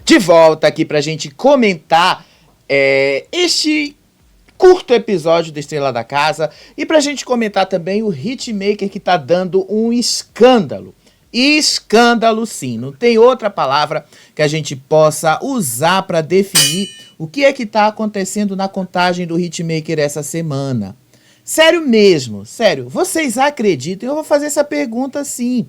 de volta aqui pra gente comentar este curto episódio do Estrela da Casa e pra gente comentar também o Hitmaker que tá dando um escândalo. Escândalo, sim. Não tem outra palavra que a gente possa usar para definir o que é que tá acontecendo na contagem do Hitmaker essa semana. Sério mesmo, sério. Vocês acreditam? Eu vou fazer essa pergunta sim,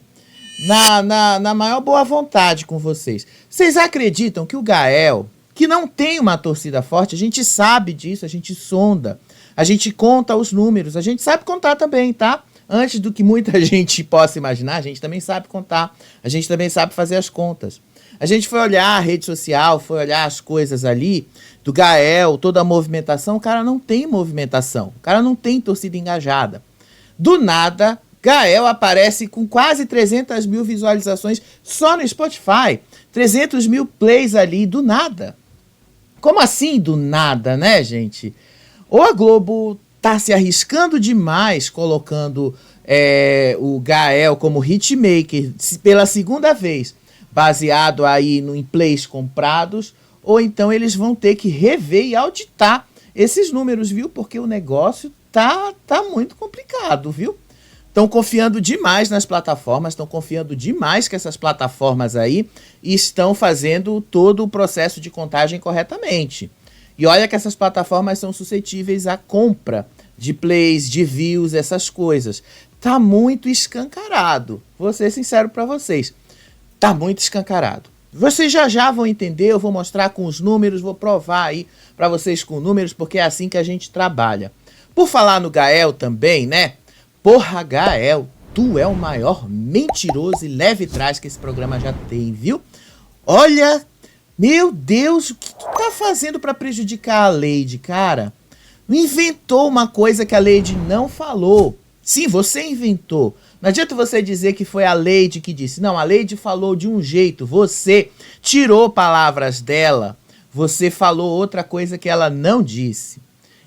na maior boa vontade com vocês. Vocês acreditam que o Gael, que não tem uma torcida forte, a gente sabe disso, a gente sonda, a gente conta os números, a gente sabe contar também, tá? Antes do que muita gente possa imaginar, a gente também sabe contar, a gente também sabe fazer as contas. A gente foi olhar a rede social, foi olhar as coisas ali do Gael, toda a movimentação, o cara não tem movimentação, o cara não tem torcida engajada. Do nada, Gael aparece com quase 300 mil visualizações só no Spotify, 300 mil plays ali, do nada. Como assim do nada, né, gente? Ou a Globo tá se arriscando demais colocando o Gael como hitmaker pela segunda vez, baseado aí em plays comprados, ou então eles vão ter que rever e auditar esses números, viu? Porque o negócio tá muito complicado, viu? Estão confiando demais nas plataformas, estão confiando demais que essas plataformas aí estão fazendo todo o processo de contagem corretamente. E olha que essas plataformas são suscetíveis à compra de plays, de views, essas coisas. Tá muito escancarado. Vou ser sincero para vocês. Tá muito escancarado. Vocês já vão entender, eu vou mostrar com os números, vou provar aí para vocês com números, porque é assim que a gente trabalha. Por falar no Gael também, né? Porra, Gael, tu é o maior mentiroso e leve trás que esse programa já tem, viu? Olha, meu Deus, o que tu tá fazendo para prejudicar a Lady, cara? Inventou uma coisa que a Lady não falou. Sim, você inventou. Não adianta você dizer que foi a Lady que disse. Não, a Lady falou de um jeito. Você tirou palavras dela. Você falou outra coisa que ela não disse.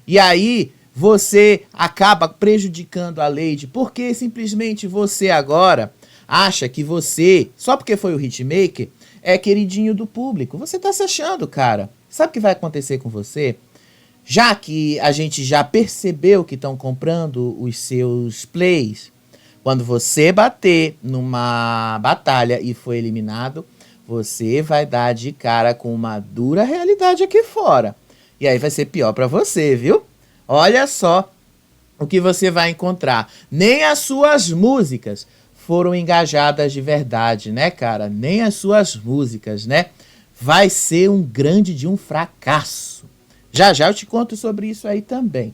E aí você acaba prejudicando a Lady. Porque simplesmente você agora acha que você, só porque foi o Hitmaker, é queridinho do público. Você tá se achando, cara. Sabe o que vai acontecer com você? Já que a gente já percebeu que estão comprando os seus plays, quando você bater numa batalha e for eliminado, você vai dar de cara com uma dura realidade aqui fora. E aí vai ser pior pra você, viu? Olha só o que você vai encontrar. Nem as suas músicas foram engajadas de verdade, né, cara? Nem as suas músicas, né? Vai ser um grande de um fracasso. Já eu te conto sobre isso aí também.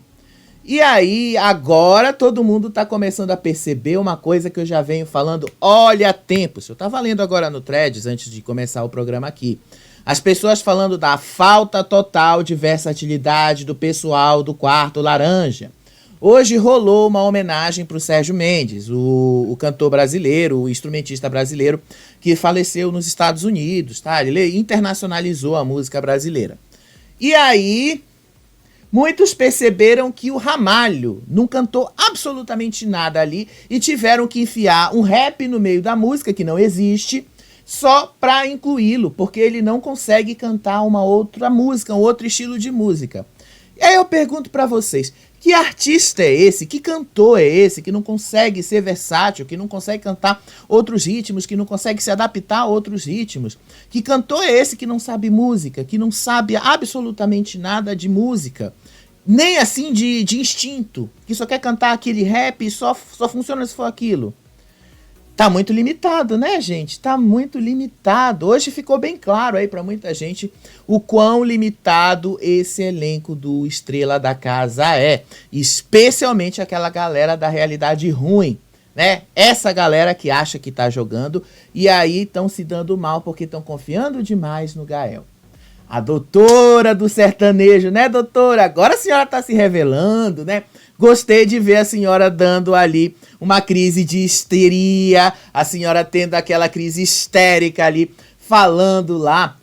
E aí, agora todo mundo tá começando a perceber uma coisa que eu já venho falando, olha, há tempos. Eu tava lendo agora no Threads, antes de começar o programa aqui. As pessoas falando da falta total de versatilidade do pessoal do Quarto Laranja. Hoje rolou uma homenagem pro Sérgio Mendes, o cantor brasileiro, o instrumentista brasileiro, que faleceu nos Estados Unidos, tá? Ele internacionalizou a música brasileira. E aí, muitos perceberam que o Ramalho não cantou absolutamente nada ali e tiveram que enfiar um rap no meio da música, que não existe, só para incluí-lo, porque ele não consegue cantar uma outra música, um outro estilo de música. E aí eu pergunto para vocês, que artista é esse, que cantor é esse, que não consegue ser versátil, que não consegue cantar outros ritmos, que não consegue se adaptar a outros ritmos? Que cantor é esse que não sabe música, que não sabe absolutamente nada de música? Nem assim de instinto, que só quer cantar aquele rap e só funciona se for aquilo? Tá muito limitado, né, gente? Tá muito limitado. Hoje ficou bem claro aí pra muita gente o quão limitado esse elenco do Estrela da Casa é. Especialmente aquela galera da realidade ruim, né? Essa galera que acha que tá jogando e aí estão se dando mal porque estão confiando demais no Gael. A doutora do sertanejo, né, doutora? Agora a senhora tá se revelando, né? Gostei de ver a senhora dando ali uma crise de histeria, a senhora tendo aquela crise histérica ali, falando lá.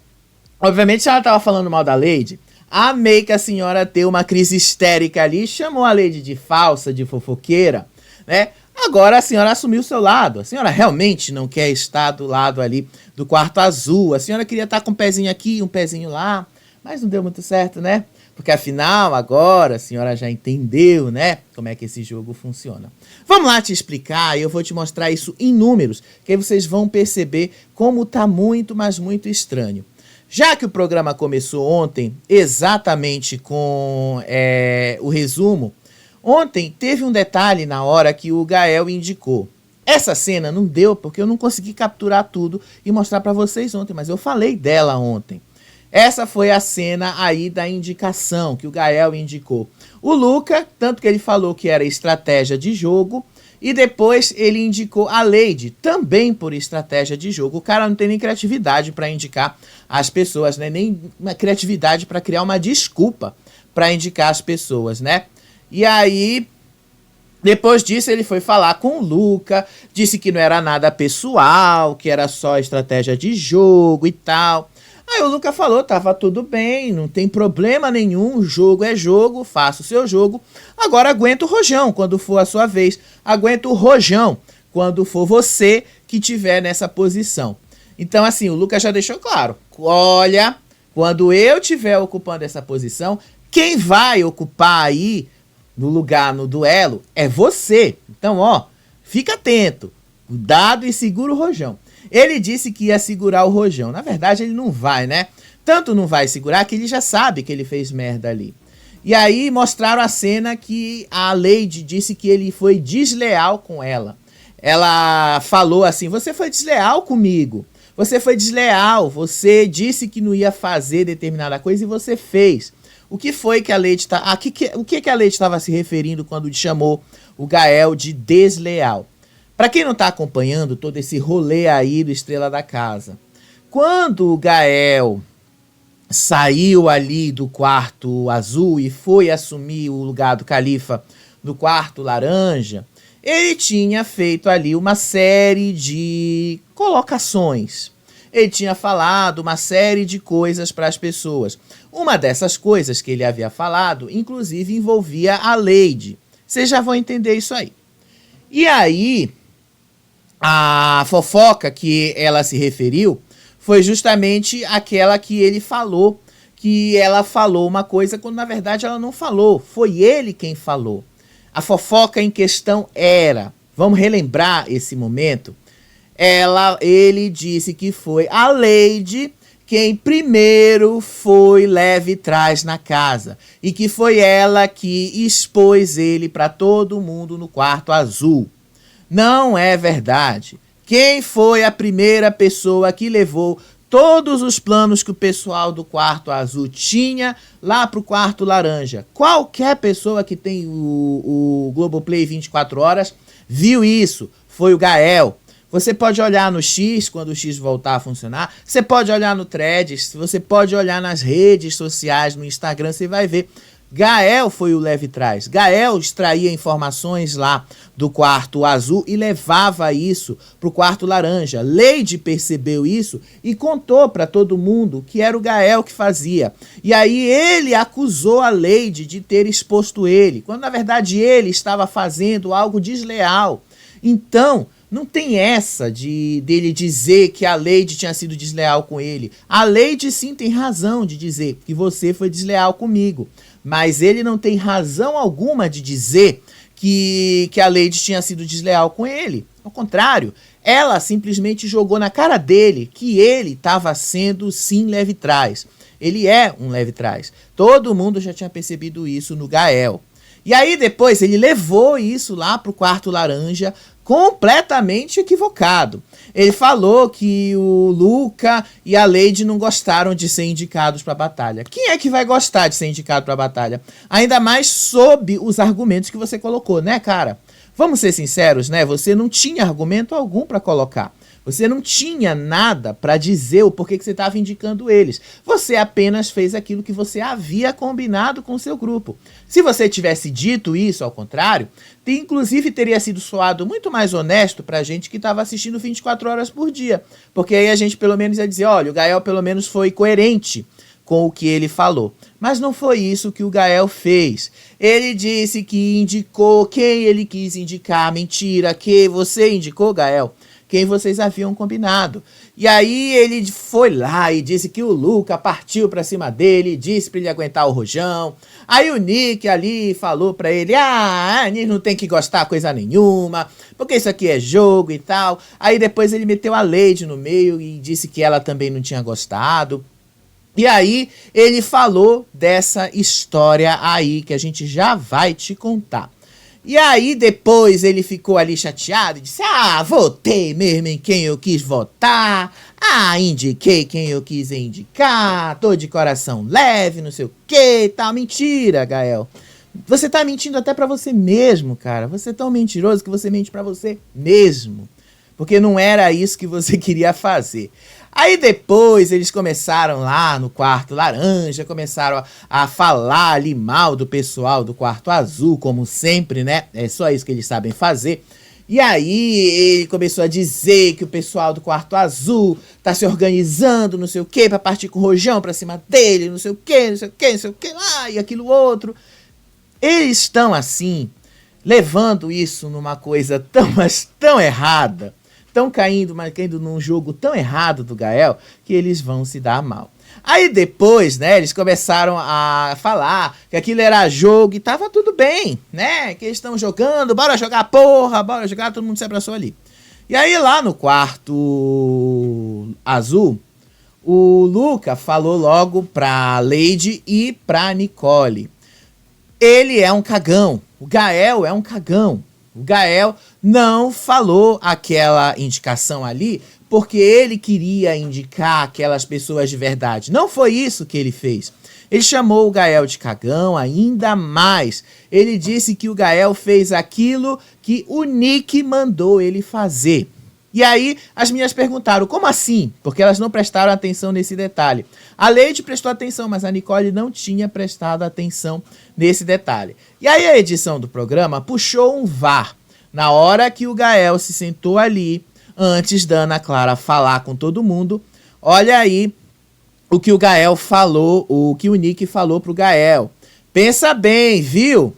Obviamente a senhora estava falando mal da Lady. Amei que a senhora deu uma crise histérica ali, chamou a Lady de falsa, de fofoqueira, né? Agora a senhora assumiu o seu lado. A senhora realmente não quer estar do lado ali do quarto azul. A senhora queria estar com um pezinho aqui, um pezinho lá, mas não deu muito certo, né? Porque afinal, agora a senhora já entendeu, né? Como é que esse jogo funciona. Vamos lá te explicar e eu vou te mostrar isso em números, que aí vocês vão perceber como tá muito, mas muito estranho. Já que o programa começou ontem, exatamente com o resumo, ontem teve um detalhe na hora que o Gael indicou. Essa cena não deu porque eu não consegui capturar tudo e mostrar para vocês ontem, mas eu falei dela ontem. Essa foi a cena aí da indicação que o Gael indicou. O Luca, tanto que ele falou que era estratégia de jogo, e depois ele indicou a Lady, também por estratégia de jogo. O cara não tem nem criatividade para indicar as pessoas, né? Nem uma criatividade para criar uma desculpa para indicar as pessoas, né? E aí, depois disso, ele foi falar com o Luca, disse que não era nada pessoal, que era só estratégia de jogo e tal. Aí o Luca falou, tava tudo bem, não tem problema nenhum, jogo é jogo, faça o seu jogo. Agora aguenta o rojão quando for a sua vez, aguenta o rojão quando for você que tiver nessa posição. Então assim, o Luca já deixou claro, olha, quando eu estiver ocupando essa posição, quem vai ocupar aí no lugar, no duelo, é você. Então ó, fica atento, cuidado e segura o rojão. Ele disse que ia segurar o rojão. Na verdade, ele não vai, né? Tanto não vai segurar que ele já sabe que ele fez merda ali. E aí mostraram a cena que a Lady disse que ele foi desleal com ela. Ela falou assim, você foi desleal comigo. Você foi desleal. Você disse que não ia fazer determinada coisa e você fez. O que foi que a Lady tá... o que a Lady estava se referindo quando chamou o Gael de desleal? Para quem não está acompanhando todo esse rolê aí do Estrela da Casa, quando o Gael saiu ali do quarto azul e foi assumir o lugar do Califa no quarto laranja, ele tinha feito ali uma série de colocações. Ele tinha falado uma série de coisas para as pessoas. Uma dessas coisas que ele havia falado, inclusive, envolvia a Lady. Vocês já vão entender isso aí. E aí... a fofoca que ela se referiu foi justamente aquela que ele falou, que ela falou uma coisa quando na verdade ela não falou, foi ele quem falou. A fofoca em questão era, vamos relembrar esse momento, ele disse que foi a Lady quem primeiro foi leve e trás na casa e que foi ela que expôs ele para todo mundo no quarto azul. Não é verdade. Quem foi a primeira pessoa que levou todos os planos que o pessoal do quarto azul tinha lá para o quarto laranja? Qualquer pessoa que tem o Globoplay 24 horas viu isso. Foi o Gael. Você pode olhar no X, quando o X voltar a funcionar. Você pode olhar no Threads. Você pode olhar nas redes sociais, no Instagram. Você vai ver. Gael foi o leve trás. Gael extraía informações lá do quarto azul e levava isso para o quarto laranja. Lady percebeu isso e contou para todo mundo que era o Gael que fazia. E aí ele acusou a Lady de ter exposto ele, quando na verdade ele estava fazendo algo desleal. Então, não tem essa dele dizer que a Lady tinha sido desleal com ele. A Lady sim tem razão de dizer que você foi desleal comigo. Mas ele não tem razão alguma de dizer que a Lady tinha sido desleal com ele. Ao contrário, ela simplesmente jogou na cara dele que ele estava sendo sim leve trás. Ele é um leve trás. Todo mundo já tinha percebido isso no Gael. E aí depois ele levou isso lá pro quarto laranja completamente equivocado. Ele falou que o Luca e a Lady não gostaram de ser indicados para a batalha. Quem é que vai gostar de ser indicado para a batalha? Ainda mais sob os argumentos que você colocou, né, cara? Vamos ser sinceros, né? Você não tinha argumento algum para colocar. Você não tinha nada para dizer o porquê que você estava indicando eles. Você apenas fez aquilo que você havia combinado com o seu grupo. Se você tivesse dito isso, ao contrário, inclusive teria sido soado muito mais honesto para a gente que estava assistindo 24 horas por dia. Porque aí a gente pelo menos ia dizer, olha, o Gael pelo menos foi coerente com o que ele falou. Mas não foi isso que o Gael fez. Ele disse que indicou quem ele quis indicar. Mentira, que você indicou, Gael, quem vocês haviam combinado. E aí ele foi lá e disse que o Luca partiu pra cima dele, disse pra ele aguentar o rojão. Aí o Nick ali falou pra ele, a Nick não tem que gostar coisa nenhuma, porque isso aqui é jogo e tal. Aí depois ele meteu a Lady no meio e disse que ela também não tinha gostado. E aí ele falou dessa história aí que a gente já vai te contar. E aí depois ele ficou ali chateado e disse, votei mesmo em quem eu quis votar, indiquei quem eu quis indicar, tô de coração leve, não sei o que e tal. Mentira, Gael. Você tá mentindo até pra você mesmo, cara. Você é tão mentiroso que você mente pra você mesmo. Porque não era isso que você queria fazer. Aí depois eles começaram lá no quarto laranja, começaram a falar ali mal do pessoal do quarto azul, como sempre, né? É só isso que eles sabem fazer. E aí ele começou a dizer que o pessoal do quarto azul tá se organizando, não sei o que, pra partir com o rojão pra cima dele, não sei o que, não sei o que, não sei o que lá, e aquilo outro. Eles estão assim, levando isso numa coisa tão, mas tão errada. Estão caindo num jogo tão errado do Gael, que eles vão se dar mal. Aí depois, né, eles começaram a falar que aquilo era jogo e tava tudo bem, né, que eles estão jogando, bora jogar porra, bora jogar, todo mundo se abraçou ali. E aí lá no quarto azul, o Luca falou logo pra Lady e pra Nicole. Ele é um cagão, o Gael é um cagão. O Gael não falou aquela indicação ali porque ele queria indicar aquelas pessoas de verdade. Não foi isso que ele fez. Ele chamou o Gael de cagão ainda mais. Ele disse que o Gael fez aquilo que o Nick mandou ele fazer. E aí as meninas perguntaram, como assim? Porque elas não prestaram atenção nesse detalhe. A Lady prestou atenção, mas a Nicole não tinha prestado atenção nesse detalhe. E aí a edição do programa puxou um VAR. Na hora que o Gael se sentou ali, antes da Ana Clara falar com todo mundo, olha aí o que o Gael falou, o que o Nick falou pro Gael. Pensa bem, viu?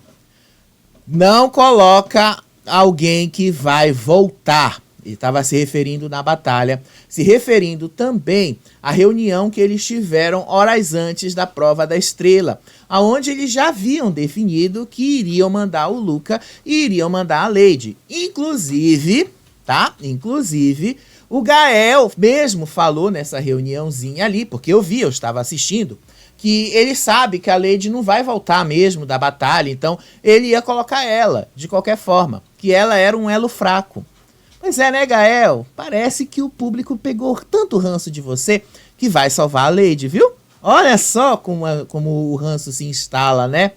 Não coloca alguém que vai voltar. Ele estava se referindo na batalha, se referindo também à reunião que eles tiveram horas antes da prova da estrela, aonde eles já haviam definido que iriam mandar o Luca e iriam mandar a Lady. Inclusive, o Gael mesmo falou nessa reuniãozinha ali, porque eu estava assistindo, que ele sabe que a Lady não vai voltar mesmo da batalha, então ele ia colocar ela, de qualquer forma, que ela era um elo fraco. Pois é, né, Gael? Parece que o público pegou tanto ranço de você que vai salvar a Lady, viu? Olha só como o ranço se instala, né?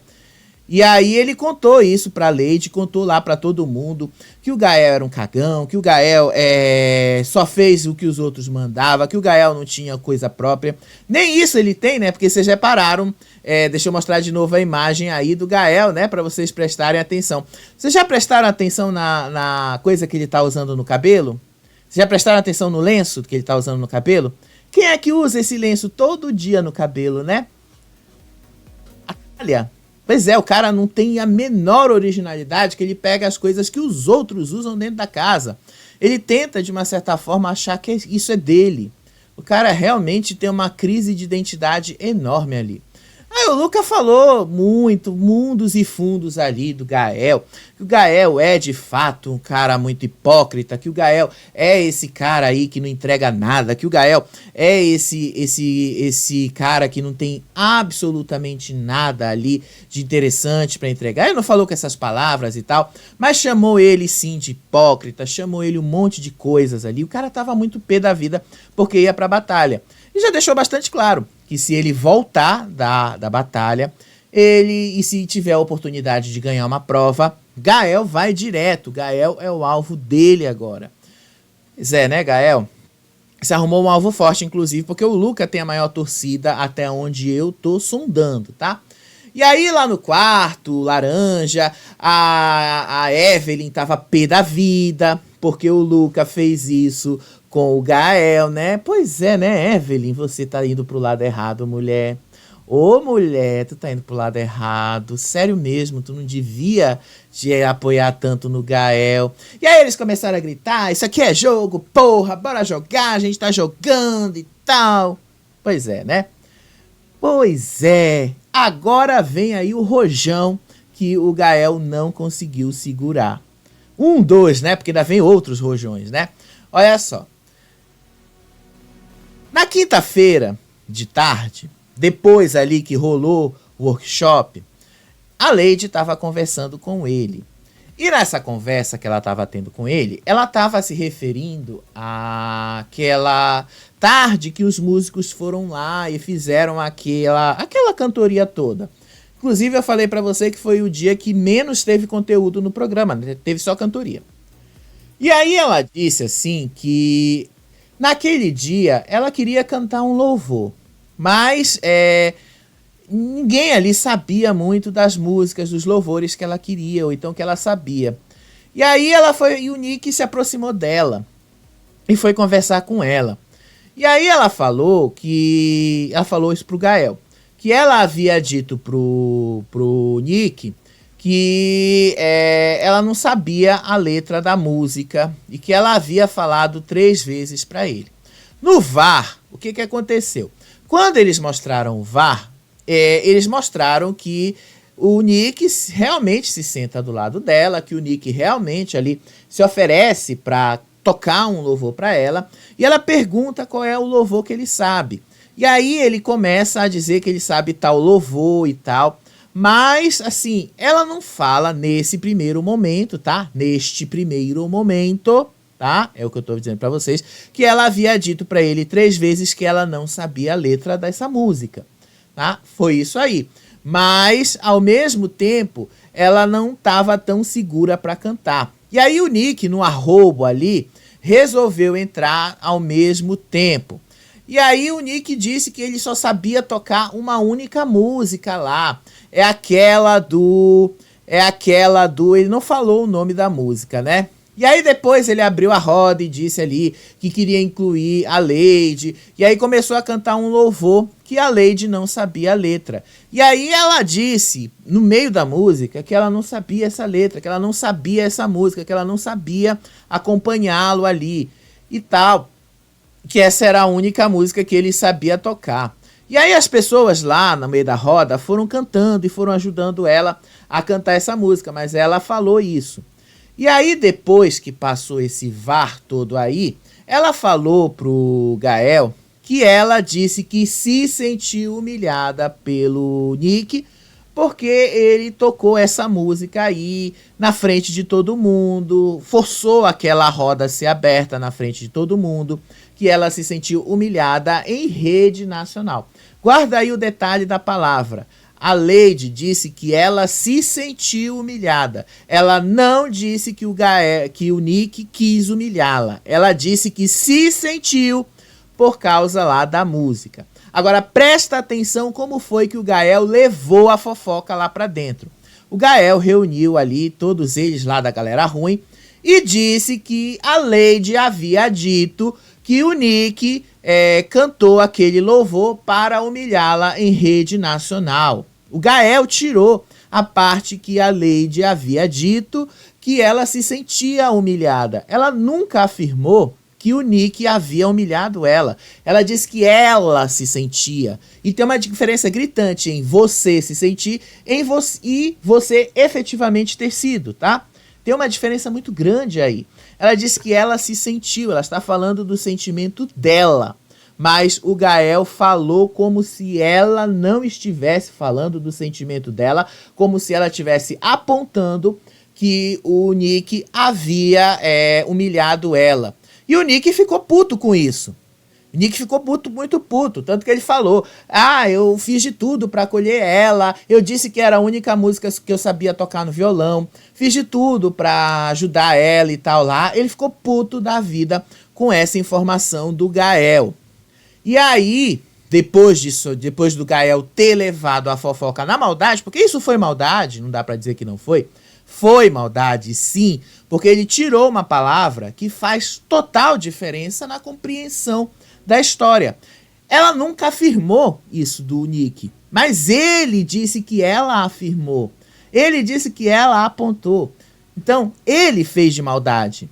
E aí ele contou isso pra Lady, contou lá pra todo mundo que o Gael era um cagão, que o Gael só fez o que os outros mandavam, que o Gael não tinha coisa própria. Nem isso ele tem, né? Porque vocês repararam, deixa eu mostrar de novo a imagem aí do Gael, né? Pra vocês prestarem atenção. Vocês já prestaram atenção na coisa que ele tá usando no cabelo? Vocês já prestaram atenção no lenço que ele tá usando no cabelo? Quem é que usa esse lenço todo dia no cabelo, né? Olha. Pois é, o cara não tem a menor originalidade, que ele pega as coisas que os outros usam dentro da casa. Ele tenta, de uma certa forma, achar que isso é dele. O cara realmente tem uma crise de identidade enorme ali. Aí o Luca falou muito, mundos e fundos ali do Gael, que o Gael é de fato um cara muito hipócrita, que o Gael é esse cara aí que não entrega nada, que o Gael é esse cara que não tem absolutamente nada ali de interessante para entregar. Ele não falou com essas palavras e tal, mas chamou ele sim de hipócrita, chamou ele um monte de coisas ali. O cara tava muito pé da vida porque ia pra batalha. E já deixou bastante claro que se ele voltar da batalha, e se tiver a oportunidade de ganhar uma prova, Gael vai direto. Gael é o alvo dele agora. Pois é, né, Gael? Você arrumou um alvo forte, inclusive, porque o Luca tem a maior torcida até onde eu tô sondando, tá? E aí lá no quarto, laranja, a Evelyn tava pé da vida, porque o Luca fez isso com o Gael, né? Pois é, né, Evelyn? Você tá indo pro lado errado, mulher. Ô, mulher, tu tá indo pro lado errado. Sério mesmo, tu não devia te apoiar tanto no Gael. E aí eles começaram a gritar, isso aqui é jogo, porra, bora jogar, a gente tá jogando e tal. Pois é, né? Pois é. Agora vem aí o rojão que o Gael não conseguiu segurar. Dois, né? Porque ainda vem outros rojões, né? Olha só. Na quinta-feira de tarde, depois ali que rolou o workshop, a Lady estava conversando com ele. E nessa conversa que ela estava tendo com ele, ela estava se referindo àquela tarde que os músicos foram lá e fizeram aquela cantoria toda. Inclusive eu falei para você que foi o dia que menos teve conteúdo no programa, né? Teve só cantoria. E aí ela disse assim que naquele dia ela queria cantar um louvor, mas ninguém ali sabia muito das músicas, dos louvores que ela queria, ou então que ela sabia. E aí e o Nick se aproximou dela e foi conversar com ela. E aí ela falou isso pro Gael, que ela havia dito pro Nick que ela não sabia a letra da música e que ela havia falado 3 vezes para ele. No VAR, o que aconteceu? Quando eles mostraram o VAR, eles mostraram que o Nick realmente se senta do lado dela, que o Nick realmente ali se oferece para tocar um louvor para ela, e ela pergunta qual é o louvor que ele sabe. E aí ele começa a dizer que ele sabe tal louvor e tal, mas assim, ela não fala nesse primeiro momento, tá? Neste primeiro momento, tá? É o que eu tô dizendo para vocês, que ela havia dito para ele 3 vezes que ela não sabia a letra dessa música, tá? Foi isso aí. Mas, ao mesmo tempo, ela não estava tão segura para cantar. E aí o Nick, no arrobo ali, resolveu entrar ao mesmo tempo. E aí o Nick disse que ele só sabia tocar uma única música lá. É aquela do... Ele não falou o nome da música, né? E aí depois ele abriu a roda e disse ali que queria incluir a Lady. E aí começou a cantar um louvor que a Lady não sabia a letra. E aí ela disse, no meio da música, que ela não sabia essa letra, que ela não sabia essa música, que ela não sabia acompanhá-lo ali e tal. Que essa era a única música que ele sabia tocar. E aí as pessoas lá no meio da roda foram cantando e foram ajudando ela a cantar essa música, mas ela falou isso. E aí depois que passou esse VAR todo aí, ela falou pro Gael que ela disse que se sentiu humilhada pelo Nick porque ele tocou essa música aí na frente de todo mundo, forçou aquela roda a ser aberta na frente de todo mundo, que ela se sentiu humilhada em rede nacional. Guarda aí o detalhe da palavra. A Lady disse que ela se sentiu humilhada. Ela não disse que o Nick quis humilhá-la. Ela disse que se sentiu por causa lá da música. Agora presta atenção como foi que o Gael levou a fofoca lá pra dentro. O Gael reuniu ali todos eles lá da galera ruim e disse que a Lady havia dito que o Nick cantou aquele louvor para humilhá-la em rede nacional. O Gael tirou a parte que a Lady havia dito que ela se sentia humilhada. Ela nunca afirmou que o Nick havia humilhado ela. Ela disse que ela se sentia. E tem uma diferença gritante em você se sentir e você efetivamente ter sido, tá? Tem uma diferença muito grande aí. Ela disse que ela se sentiu, ela está falando do sentimento dela. Mas o Gael falou como se ela não estivesse falando do sentimento dela, como se ela estivesse apontando que o Nick havia humilhado ela. E o Nick ficou puto com isso. O Nick ficou puto, muito puto, tanto que ele falou, eu fiz de tudo para acolher ela, eu disse que era a única música que eu sabia tocar no violão, fiz de tudo para ajudar ela e tal lá. Ele ficou puto da vida com essa informação do Gael. E aí, depois do Gael ter levado a fofoca na maldade, porque isso foi maldade, não dá pra dizer que não foi Foi maldade, sim, porque ele tirou uma palavra que faz total diferença na compreensão da história. Ela nunca afirmou isso do Nick, mas ele disse que ela afirmou. Ele disse que ela apontou. Então, ele fez de maldade.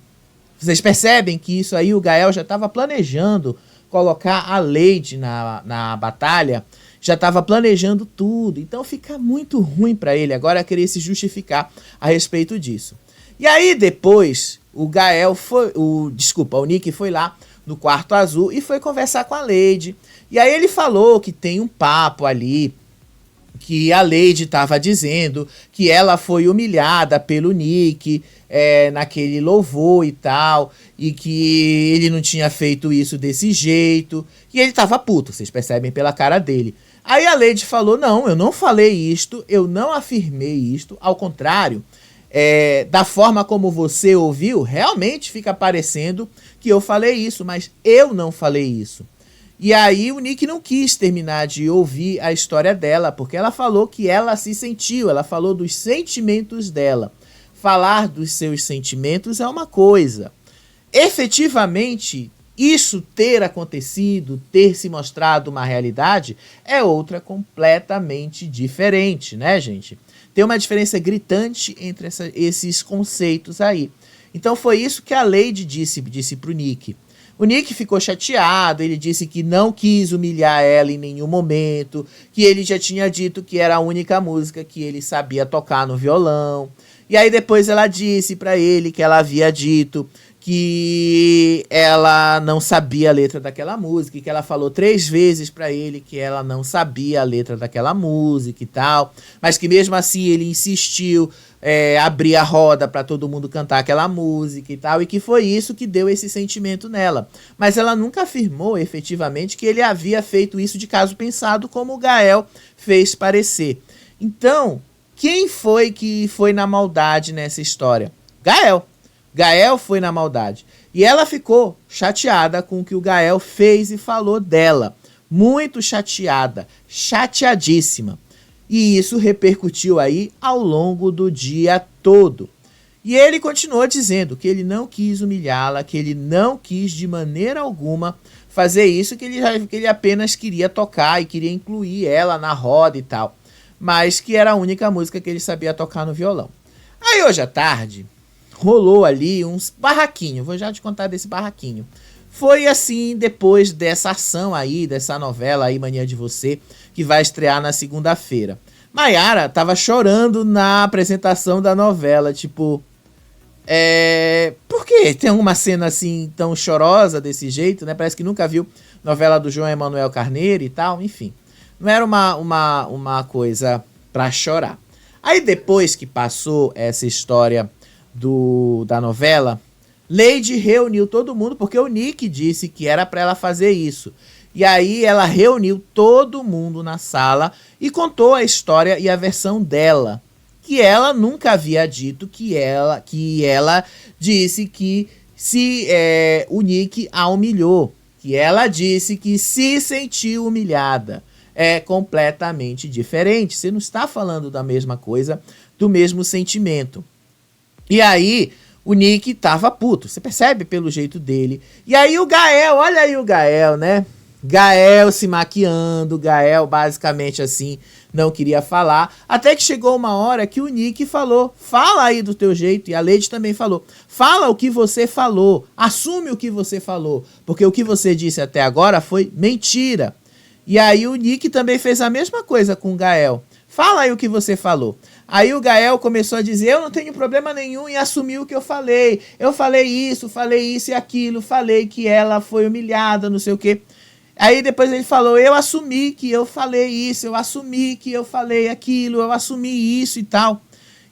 Vocês percebem que isso aí o Gael já estava planejando colocar a Lady na batalha, já estava planejando tudo. Então fica muito ruim para ele agora querer se justificar a respeito disso. E aí depois o Nick foi lá no quarto azul e foi conversar com a Lady. E aí ele falou que tem um papo ali, que a Lady estava dizendo que ela foi humilhada pelo Nick naquele louvor e tal, e que ele não tinha feito isso desse jeito, e ele estava puto, vocês percebem pela cara dele. Aí a Lady falou, não, eu não falei isto, eu não afirmei isto, ao contrário, da forma como você ouviu, realmente fica parecendo que eu falei isso, mas eu não falei isso. E aí o Nick não quis terminar de ouvir a história dela, porque ela falou que ela se sentiu, ela falou dos sentimentos dela. Falar dos seus sentimentos é uma coisa. Efetivamente, isso ter acontecido, ter se mostrado uma realidade, é outra completamente diferente, né, gente? Tem uma diferença gritante entre esses conceitos aí. Então foi isso que a Lady disse pro Nick. O Nick ficou chateado, ele disse que não quis humilhar ela em nenhum momento, que ele já tinha dito que era a única música que ele sabia tocar no violão. E aí depois ela disse pra ele que ela havia dito que ela não sabia a letra daquela música, e que ela falou 3 vezes pra ele que ela não sabia a letra daquela música e tal, mas que mesmo assim ele insistiu, abrir a roda pra todo mundo cantar aquela música e tal, e que foi isso que deu esse sentimento nela. Mas ela nunca afirmou efetivamente que ele havia feito isso de caso pensado, como o Gael fez parecer. Então, quem foi que foi na maldade nessa história? Gael. Gael foi na maldade. E ela ficou chateada com o que o Gael fez e falou dela. Muito chateada. Chateadíssima. E isso repercutiu aí ao longo do dia todo. E ele continuou dizendo que ele não quis humilhá-la, que ele não quis de maneira alguma fazer isso, que ele apenas queria tocar e queria incluir ela na roda e tal. Mas que era a única música que ele sabia tocar no violão. Aí hoje à tarde rolou ali uns barraquinhos, vou já te contar desse barraquinho. Foi assim, depois dessa ação aí, dessa novela aí, Mania de Você, que vai estrear na segunda-feira. Maiara tava chorando na apresentação da novela, tipo... Por que tem uma cena assim tão chorosa desse jeito, né? Parece que nunca viu novela do João Emanuel Carneiro e tal, enfim. Não era uma coisa pra chorar. Aí depois que passou essa história da novela, Lady reuniu todo mundo, porque o Nick disse que era pra ela fazer isso. E aí ela reuniu todo mundo na sala e contou a história e a versão dela. Que ela nunca havia dito que ela disse que o Nick a humilhou. Que ela disse que se sentiu humilhada. É completamente diferente. Você não está falando da mesma coisa, do mesmo sentimento. E aí o Nick tava puto. Você percebe pelo jeito dele. E aí o Gael, olha aí o Gael, né? Gael se maquiando, Gael basicamente assim, não queria falar, até que chegou uma hora que o Nick falou, fala aí do teu jeito, e a Lady também falou, fala o que você falou, assume o que você falou, porque o que você disse até agora foi mentira. E aí o Nick também fez a mesma coisa com o Gael, fala aí o que você falou. Aí o Gael começou a dizer, eu não tenho problema nenhum em assumir o que eu falei falei isso e aquilo, falei que ela foi humilhada, não sei o quê. Aí depois ele falou, eu assumi que eu falei isso, eu assumi que eu falei aquilo, eu assumi isso e tal.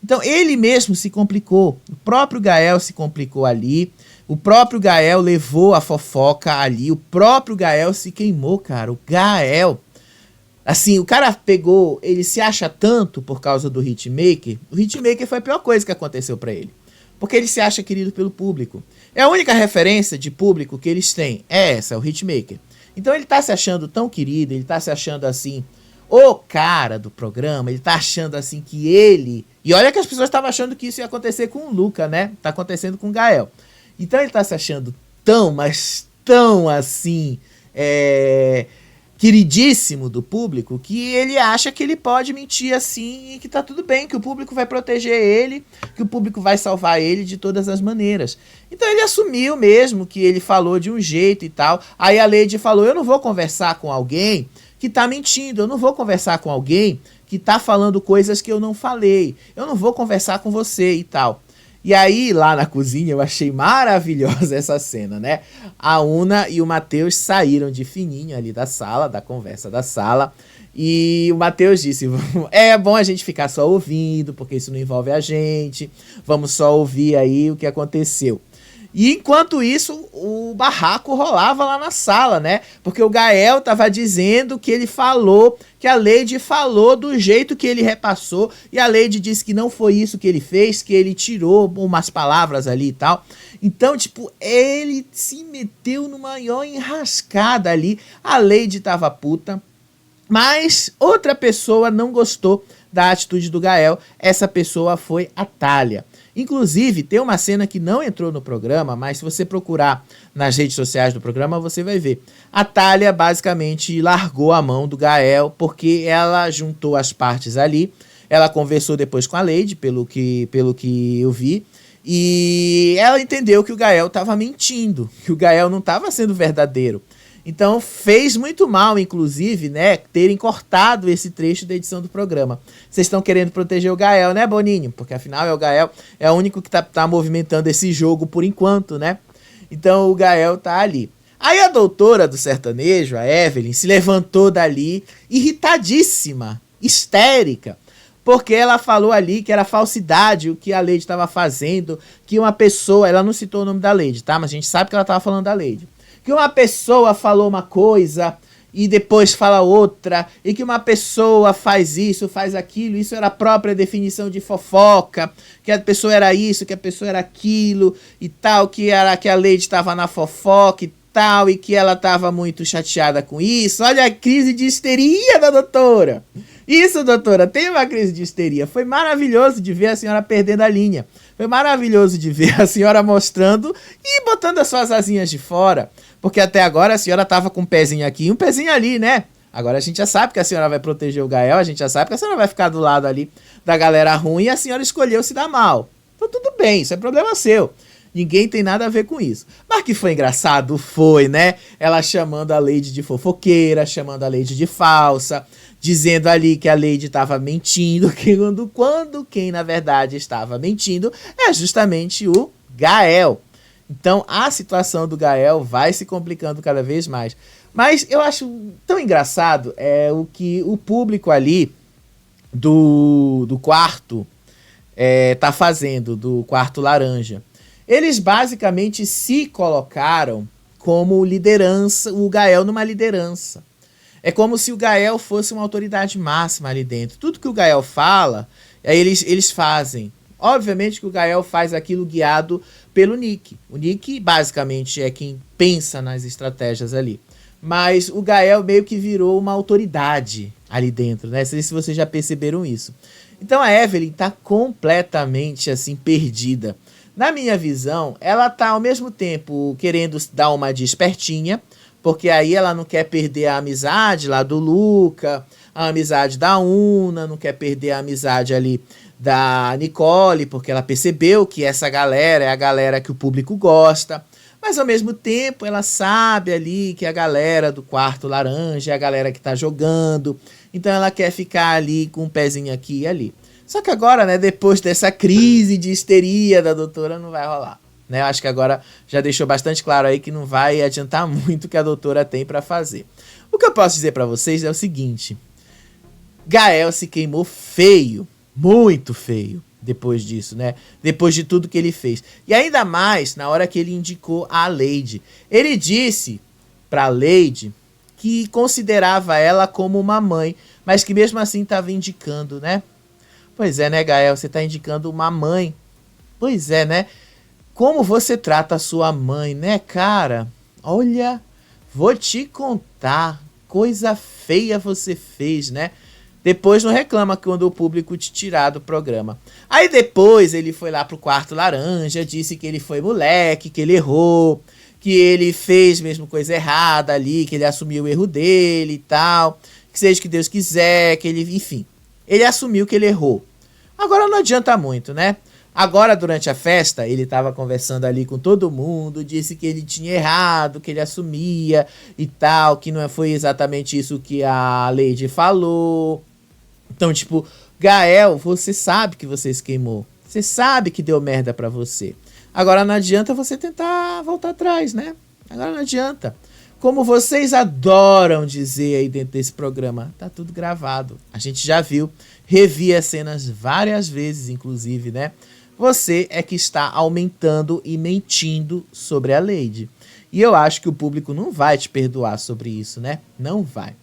Então ele mesmo se complicou, o próprio Gael se complicou ali, o próprio Gael levou a fofoca ali, o próprio Gael se queimou, cara, o Gael. Assim, o cara pegou, ele se acha tanto por causa do Hitmaker, o Hitmaker foi a pior coisa que aconteceu pra ele. Porque ele se acha querido pelo público. É a única referência de público que eles têm, é essa, o Hitmaker. Então ele tá se achando tão querido, ele tá se achando assim, O cara do programa, ele tá achando assim que ele... E olha que as pessoas estavam achando que isso ia acontecer com o Luca, né? Tá acontecendo com o Gael. Então ele tá se achando tão, mas tão assim... queridíssimo do público, que ele acha que ele pode mentir assim e que tá tudo bem, que o público vai proteger ele, que o público vai salvar ele de todas as maneiras. Então ele assumiu mesmo que ele falou de um jeito e tal. Aí a Lady falou, eu não vou conversar com alguém que tá mentindo, eu não vou conversar com alguém que tá falando coisas que eu não falei, eu não vou conversar com você e tal. E aí, lá na cozinha, eu achei maravilhosa essa cena, né? A Una e o Matheus saíram de fininho ali da sala, da conversa da sala. E o Matheus disse, é bom a gente ficar só ouvindo, porque isso não envolve a gente. Vamos só ouvir aí o que aconteceu. E enquanto isso, o barraco rolava lá na sala, né? Porque o Gael tava dizendo que ele falou, que a Lady falou do jeito que ele repassou, e a Lady disse que não foi isso que ele fez, que ele tirou umas palavras ali e tal. Então, tipo, ele se meteu numa maior enrascada ali. A Lady tava puta, mas outra pessoa não gostou da atitude do Gael. Essa pessoa foi a Thalia. Inclusive, tem uma cena que não entrou no programa, mas se você procurar nas redes sociais do programa, você vai ver. A Thalia basicamente largou a mão do Gael, porque ela juntou as partes ali. Ela conversou depois com a Lady, pelo que eu vi. E ela entendeu que o Gael estava mentindo, que o Gael não estava sendo verdadeiro. Então fez muito mal, inclusive, né, terem cortado esse trecho da edição do programa. Vocês estão querendo proteger o Gael, né, Boninho? Porque afinal o Gael é o único que tá movimentando esse jogo por enquanto, né? Então o Gael tá ali. Aí a doutora do sertanejo, a Evelyn, se levantou dali, irritadíssima, histérica, porque ela falou ali que era falsidade o que a Lady estava fazendo, que uma pessoa, ela não citou o nome da Lady, tá? Mas a gente sabe que ela estava falando da Lady. Que uma pessoa falou uma coisa e depois fala outra, e que uma pessoa faz isso, faz aquilo, isso era a própria definição de fofoca, que a pessoa era isso, que a pessoa era aquilo e tal, que a Lady estava na fofoca e tal, e que ela estava muito chateada com isso. Olha a crise de histeria da doutora. Isso, doutora, tem uma crise de histeria. Foi maravilhoso de ver a senhora perdendo a linha. Foi maravilhoso de ver a senhora mostrando e botando as suas asinhas de fora. Porque até agora a senhora tava com um pezinho aqui e um pezinho ali, né? Agora a gente já sabe que a senhora vai proteger o Gael, a gente já sabe que a senhora vai ficar do lado ali da galera ruim e a senhora escolheu se dar mal. Então tudo bem, isso é problema seu. Ninguém tem nada a ver com isso. Mas que foi engraçado, foi, né? Ela chamando a Lady de fofoqueira, chamando a Lady de falsa, dizendo ali que a Lady estava mentindo, quando quem na verdade estava mentindo é justamente o Gael. Então a situação do Gael vai se complicando cada vez mais. Mas eu acho tão engraçado o que o público ali do quarto tá fazendo, do quarto laranja. Eles basicamente se colocaram como liderança, o Gael numa liderança. É como se o Gael fosse uma autoridade máxima ali dentro. Tudo que o Gael fala, eles fazem. Obviamente que o Gael faz aquilo guiado pelo Nick. O Nick basicamente é quem pensa nas estratégias ali. Mas o Gael meio que virou uma autoridade ali dentro, né? Não sei se vocês já perceberam isso. Então a Evelyn tá completamente assim perdida. Na minha visão, ela tá ao mesmo tempo querendo dar uma de espertinha, porque aí ela não quer perder a amizade lá do Luca, a amizade da Una, não quer perder a amizade ali da Nicole, porque ela percebeu que essa galera é a galera que o público gosta. Mas ao mesmo tempo ela sabe ali que a galera do quarto laranja é a galera que tá jogando, então ela quer ficar ali com um pezinho aqui e ali. Só que agora, né, depois dessa crise de histeria da doutora, não vai rolar. Né? Eu acho que agora já deixou bastante claro aí que não vai adiantar muito o que a doutora tem para fazer. O que eu posso dizer para vocês é o seguinte: Gael se queimou feio, muito feio, depois disso, né? Depois de tudo que ele fez. E ainda mais na hora que ele indicou a Lady. Ele disse pra Lady que considerava ela como uma mãe, mas que mesmo assim estava indicando, né? Pois é, né, Gael? Você tá indicando uma mãe. Pois é, né? Como você trata a sua mãe, né, cara? Olha, vou te contar. coisa feia você fez, né? Depois não reclama quando o público te tirar do programa. Aí depois ele foi lá pro quarto laranja, disse que ele foi moleque, que ele errou, que ele fez mesmo coisa errada ali, que ele assumiu o erro dele e tal, que seja o que Deus quiser, que ele, enfim, ele assumiu que ele errou. Agora não adianta muito, né? Agora, durante a festa, ele estava conversando ali com todo mundo, disse que ele tinha errado, que ele assumia e tal, que não foi exatamente isso que a Lady falou. Então, tipo, Gael, você sabe que você se queimou. Você sabe que deu merda pra você. Agora não adianta você tentar voltar atrás, né? Agora não adianta. Como vocês adoram dizer aí dentro desse programa, tá tudo gravado. A gente já viu, revi as cenas várias vezes, inclusive, né? Você é que está aumentando e mentindo sobre a Lady. E eu acho que o público não vai te perdoar sobre isso, né? Não vai.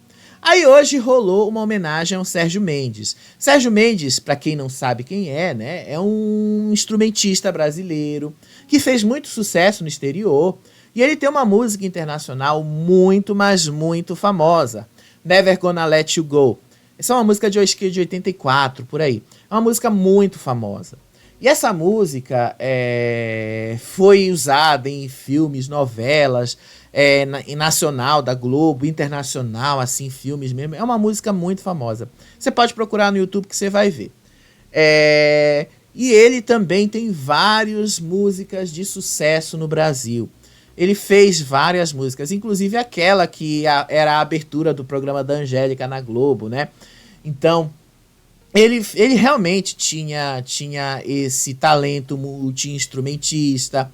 Aí hoje rolou uma homenagem ao Sérgio Mendes. Sérgio Mendes, para quem não sabe quem é, né, é um instrumentista brasileiro que fez muito sucesso no exterior. E ele tem uma música internacional muito, mas muito famosa. Never Gonna Let You Go. Essa é uma música de 84, por aí. É uma música muito famosa. E essa música foi usada em filmes, novelas, em nacional, da Globo, internacional, assim, filmes mesmo. É uma música muito famosa. Você pode procurar no YouTube que você vai ver. E ele também tem várias músicas de sucesso no Brasil. Ele fez várias músicas, inclusive aquela que era a abertura do programa da Angélica na Globo, né? Então, ele realmente tinha esse talento multi-instrumentista,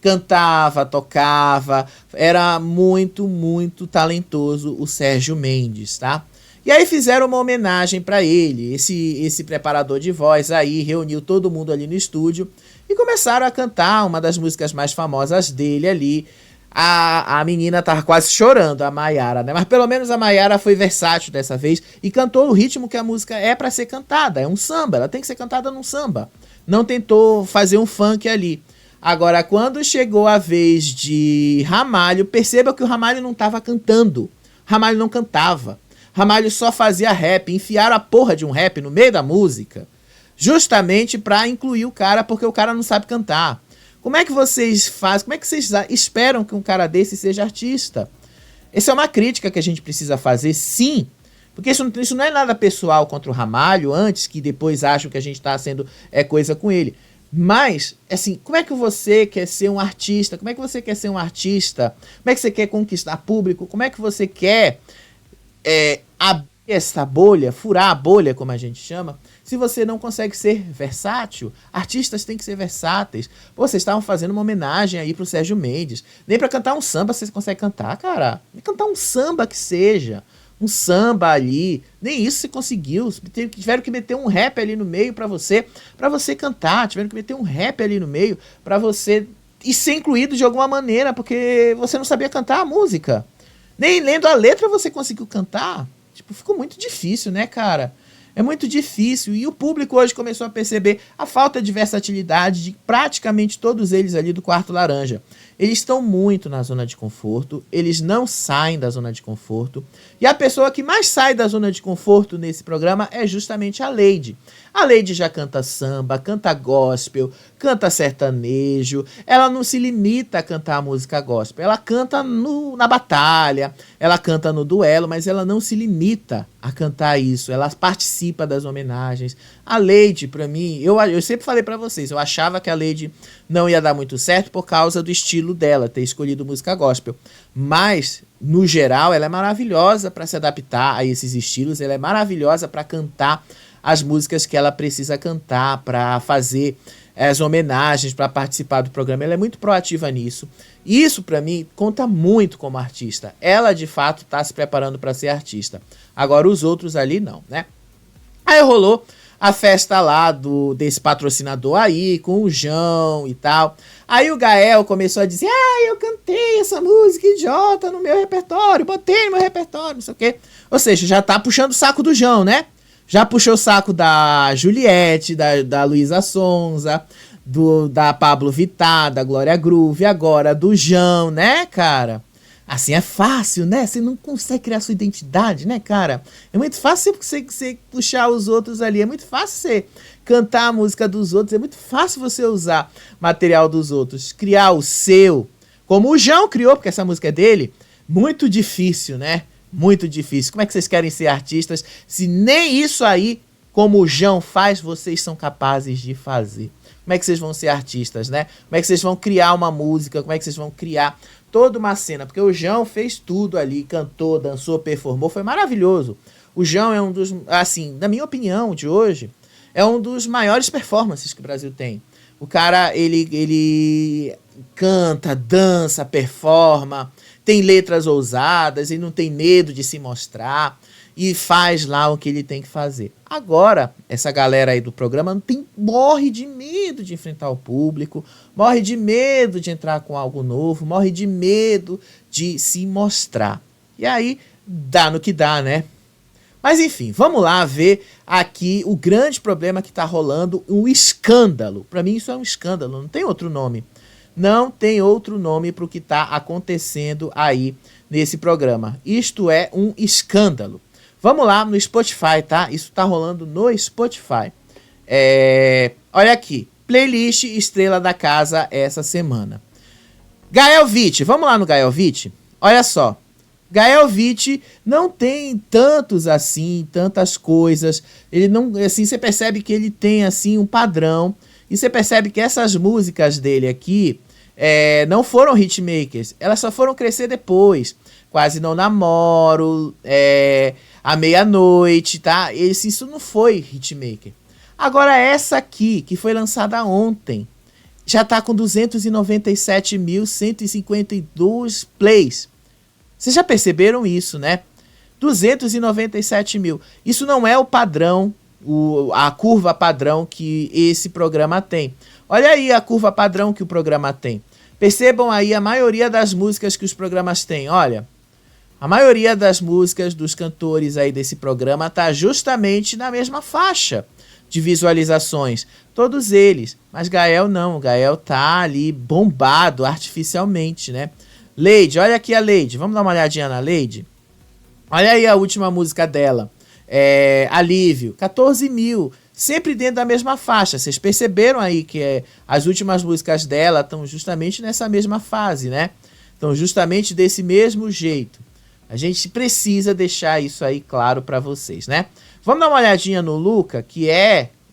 cantava, tocava, era muito, muito talentoso o Sérgio Mendes, tá? E aí fizeram uma homenagem para ele, esse preparador de voz aí, reuniu todo mundo ali no estúdio e começaram a cantar uma das músicas mais famosas dele ali. A menina tava quase chorando, a Maiara, né? Mas pelo menos a Maiara foi versátil dessa vez e cantou o ritmo que a música é para ser cantada. É um samba, ela tem que ser cantada num samba. Não tentou fazer um funk ali. Agora, quando chegou a vez de Ramalho, perceba que o Ramalho não tava cantando. Ramalho não cantava. Ramalho só fazia rap. Enfiaram a porra de um rap no meio da música, justamente para incluir o cara, porque o cara não sabe cantar. Como é que vocês fazem? Como é que vocês esperam que um cara desse seja artista? Essa é uma crítica que a gente precisa fazer, sim. Porque isso não é nada pessoal contra o Ramalho, antes que depois acham que a gente está sendo coisa com ele. Mas, assim, como é que você quer ser um artista? Como é que você quer ser um artista? Como é que você quer conquistar público? Como é que você quer abrir essa bolha, furar a bolha, como a gente chama, se você não consegue ser versátil? Artistas têm que ser versáteis. Pô, vocês estavam fazendo uma homenagem aí pro Sérgio Mendes. Nem pra cantar um samba vocês conseguem cantar, cara. Nem cantar um samba que seja. Um samba ali. Nem isso você conseguiu. Tiveram que meter um rap ali no meio pra você cantar. Tiveram que meter um rap ali no meio pra você e ser incluído de alguma maneira, porque você não sabia cantar a música. Nem lendo a letra você conseguiu cantar. Tipo, ficou muito difícil, né, cara? É muito difícil. E o público hoje começou a perceber a falta de versatilidade de praticamente todos eles ali do quarto laranja. Eles estão muito na zona de conforto, eles não saem da zona de conforto. E a pessoa que mais sai da zona de conforto nesse programa é justamente a Lady. A Lady já canta samba, canta gospel, canta sertanejo. Ela não se limita a cantar a música gospel. Ela canta na batalha, ela canta no duelo, mas ela não se limita a cantar isso. Ela participa das homenagens. A Lady, pra mim, eu sempre falei pra vocês, eu achava que a Lady não ia dar muito certo por causa do estilo dela, ter escolhido música gospel. Mas, no geral, ela é maravilhosa pra se adaptar a esses estilos. Ela é maravilhosa pra cantar as músicas que ela precisa cantar, para fazer as homenagens, para participar do programa. Ela é muito proativa nisso. Isso, para mim, conta muito como artista. Ela, de fato, está se preparando para ser artista. Agora, os outros ali, não, né? Aí rolou a festa lá desse patrocinador aí, com o João e tal. Aí o Gael começou a dizer, eu cantei essa música idiota no meu repertório, botei no meu repertório, não sei o quê. Ou seja, já tá puxando o saco do João, né? Já puxou o saco da Juliette, da Luísa Sonza, da Pablo Vittar, da Glória Groove, agora do João, né, cara? Assim é fácil, né? Você não consegue criar sua identidade, né, cara? É muito fácil você puxar os outros ali. É muito fácil você cantar a música dos outros. É muito fácil você usar material dos outros. Criar o seu. Como o João criou, porque essa música é dele. Muito difícil, né? Muito difícil. Como é que vocês querem ser artistas se nem isso aí, como o João faz, vocês são capazes de fazer? Como é que vocês vão ser artistas, né? Como é que vocês vão criar uma música? Como é que vocês vão criar toda uma cena? Porque o João fez tudo ali, cantou, dançou, performou, foi maravilhoso. O João é um dos, assim, na minha opinião de hoje, é um dos maiores performances que o Brasil tem. O cara, ele canta, dança, performa, tem letras ousadas, ele não tem medo de se mostrar e faz lá o que ele tem que fazer. Agora, essa galera aí do programa morre de medo de enfrentar o público, morre de medo de entrar com algo novo, morre de medo de se mostrar. E aí, dá no que dá, né? Mas enfim, vamos lá ver aqui o grande problema que está rolando, o escândalo. Para mim isso é um escândalo, não tem outro nome. Não tem outro nome para o que está acontecendo aí nesse programa. Isto é um escândalo. Vamos lá no Spotify, tá? Isso está rolando no Spotify. Olha aqui, playlist Estrela da Casa essa semana. Gael Witt, vamos lá no Gael Witt? Olha só. Gael Witt não tem tantas coisas. Ele não, assim, você percebe que ele tem assim um padrão. E você percebe que essas músicas dele aqui não foram hitmakers. Elas só foram crescer depois. Quase Não Namoro, À Meia-Noite, tá? Isso não foi hitmaker. Agora essa aqui, que foi lançada ontem, já tá com 297.152 plays. Vocês já perceberam isso, né? 297 mil. Isso não é o padrão, a curva padrão que esse programa tem. Olha aí a curva padrão que o programa tem. Percebam aí a maioria das músicas que os programas têm. Olha, a maioria das músicas dos cantores aí desse programa tá justamente na mesma faixa de visualizações. Todos eles. Mas Gael não. Gael tá ali bombado artificialmente, né? Lady, olha aqui a Lady. Vamos dar uma olhadinha na Lady? Olha aí a última música dela. Alívio. 14 mil. Sempre dentro da mesma faixa. Vocês perceberam aí que as últimas músicas dela estão justamente nessa mesma fase, né? Estão justamente desse mesmo jeito. A gente precisa deixar isso aí claro para vocês, né? Vamos dar uma olhadinha no Luca, que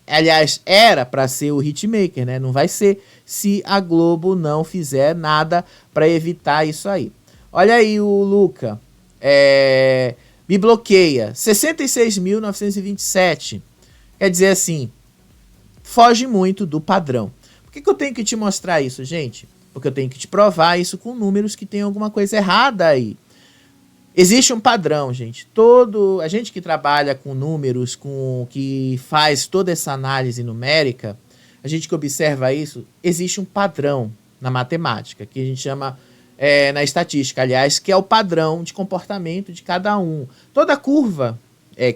aliás, era para ser o hitmaker, né? Não vai ser se a Globo não fizer nada para evitar isso aí. Olha aí o Luca. Me bloqueia. 66.927. Quer dizer assim, foge muito do padrão. Por que eu tenho que te mostrar isso, gente? Porque eu tenho que te provar isso com números que tem alguma coisa errada aí. Existe um padrão, gente. A gente que trabalha com números, que faz toda essa análise numérica, a gente que observa isso, existe um padrão na matemática, que a gente chama, na estatística, aliás, que é o padrão de comportamento de cada um. Toda curva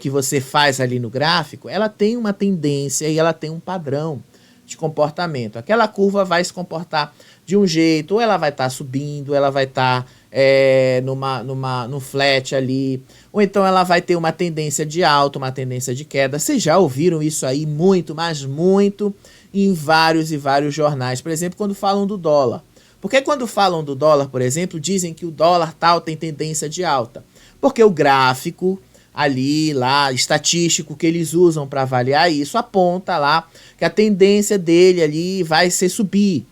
que você faz ali no gráfico, ela tem uma tendência e ela tem um padrão de comportamento. Aquela curva vai se comportar de um jeito, ou ela vai estar subindo, ou ela vai estar no flat ali, ou então ela vai ter uma tendência de alta, uma tendência de queda. Vocês já ouviram isso aí muito, mas muito, em vários e vários jornais, por exemplo, quando falam do dólar. Porque quando falam do dólar, por exemplo, dizem que o dólar tal tem tendência de alta? Porque o gráfico ali, lá, estatístico que eles usam para avaliar isso, aponta lá que a tendência dele ali vai ser subir.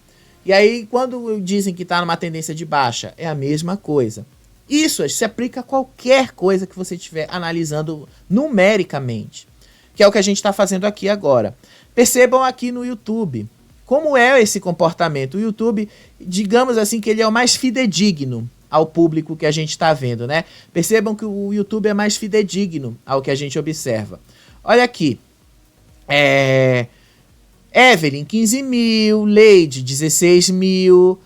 E aí, quando dizem que está numa tendência de baixa, é a mesma coisa. Isso se aplica a qualquer coisa que você estiver analisando numericamente, que é o que a gente está fazendo aqui agora. Percebam aqui no YouTube como é esse comportamento. O YouTube, digamos assim, que ele é o mais fidedigno ao público que a gente está vendo, né? Percebam que o YouTube é mais fidedigno ao que a gente observa. Olha aqui. Evelyn, 15 mil. Lady, 16 mil.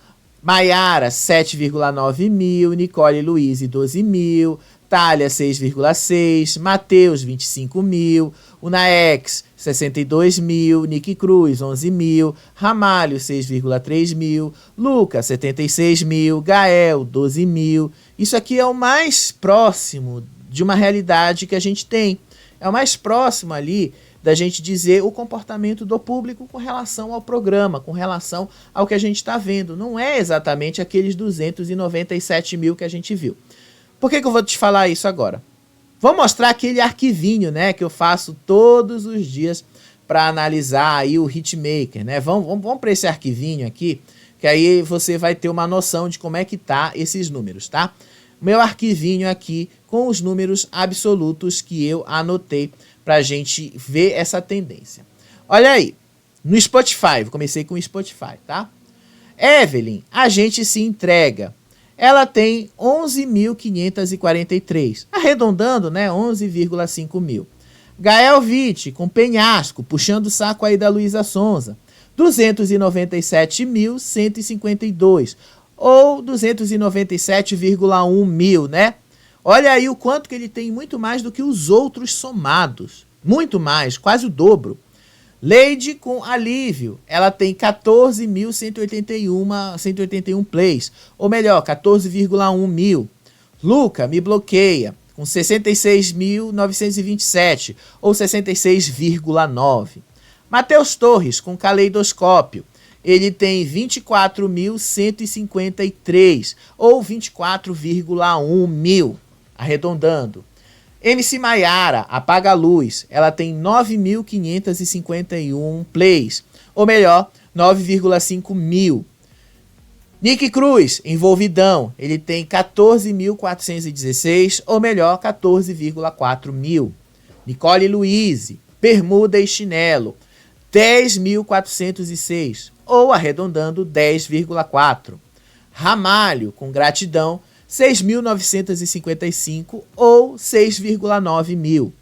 Maiara, 7,9 mil. Nicole Luiz, 12 mil. Thalia 6,6, Matheus 25 mil, Unaex 62 mil, Nick Cruz 11 mil, Ramalho 6,3 mil, Lucas 76 mil, Gael 12 mil. Isso aqui é o mais próximo de uma realidade que a gente tem. É o mais próximo ali da gente dizer o comportamento do público com relação ao programa, com relação ao que a gente está vendo. Não é exatamente aqueles 297 mil que a gente viu. Por que eu vou te falar isso agora? Vou mostrar aquele arquivinho, né, que eu faço todos os dias para analisar aí o Hitmaker, né? Vamos para esse arquivinho aqui, que aí você vai ter uma noção de como é que tá esses números, tá? Meu arquivinho aqui com os números absolutos que eu anotei pra gente ver essa tendência. Olha aí, no Spotify, comecei com o Spotify, tá? Evelyn, a gente se entrega. Ela tem 11.543, arredondando, né, 11,5 mil. Gael Witt, com Penhasco, puxando o saco aí da Luísa Sonza, 297.152, ou 297,1 mil, né? Olha aí o quanto que ele tem, muito mais do que os outros somados. Muito mais, quase o dobro. Leide com Alívio, ela tem 14.181 plays, ou melhor, 14,1 mil. Luca me bloqueia, com 66.927, ou 66,9. Matheus Torres, com Caleidoscópio, ele tem 24.153, ou 24,1 mil, arredondando. MC Maiara, Apaga a Luz, ela tem 9.551 plays, ou melhor, 9,5 mil. Nick Cruz, Envolvidão, ele tem 14.416, ou melhor, 14,4 mil. Nicole Luiz, Bermuda e Chinelo, 10.406, ou arredondando 10,4. Ramalho, com Gratidão, 6.955 ou 6,9 mil.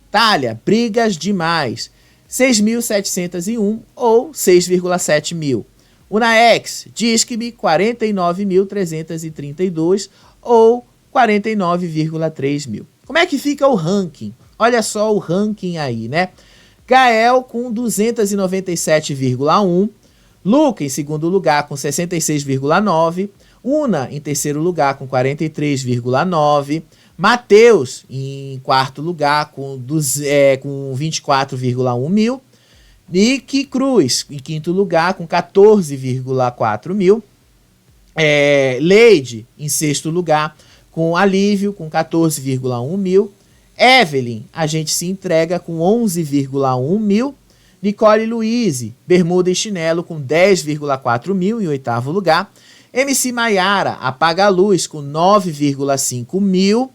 Thalia, Brigas Demais, 6.701 ou 6,7 mil. Unaex, Disque-me, 49.332 ou 49,3 mil. Como é que fica o ranking? Olha só o ranking aí, né? Gael com 297,1, Luca em segundo lugar com 66,9, Una em terceiro lugar com 43,9, Matheus em quarto lugar com 24,1 mil, Nick Cruz em quinto lugar com 14,4 mil, Leide em sexto lugar com Alívio com 14,1 mil, Evelyn, a gente se entrega com 11,1 mil, Nicole Luiz, Bermuda e Chinelo com 10,4 mil em oitavo lugar, MC Maiara, Apaga a Luz com 9,5 mil